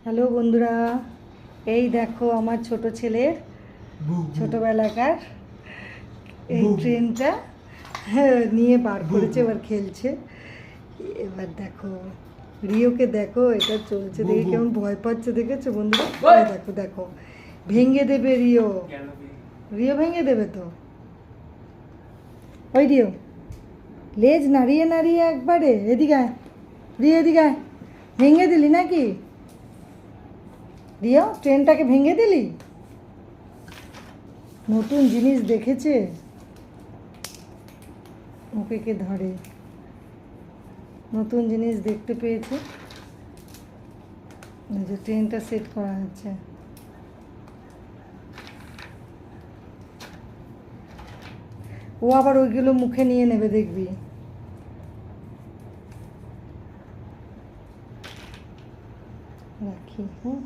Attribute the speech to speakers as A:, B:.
A: Hello বন্ধুরা, এই দেখো আমার ছোট ছেলের ছোটবেলাকার এই ট্রেনটা নিয়ে বার করেছে, এবার খেলছে। এবার দেখো রিওকে, দেখো এটা চলছে দেখে কেমন ভয় পাচ্ছে, দেখেছো বন্ধুরা? এই দেখো দেখো, ভেঙে দেবে রিও, রিও ভেঙে দেবে তো। ওই রিও, লেজ নাড়িয়ে নাড়িয়ে একবারে এদিকে আয়, রিও এদিকে আয়। ভেঙে দিলি নাকি রিও? ট্রেনটাকে ভেঙে দিলি? নতুন জিনিস দেখেছে, ওকে কে ধরে, নতুন জিনিস দেখতে পেয়েছে। এই যে ট্রেনটা সেট করা হচ্ছে, ও আবার ওইগুলো মুখে নিয়ে নেবে, দেখবি। রাখি, হ্যাঁ।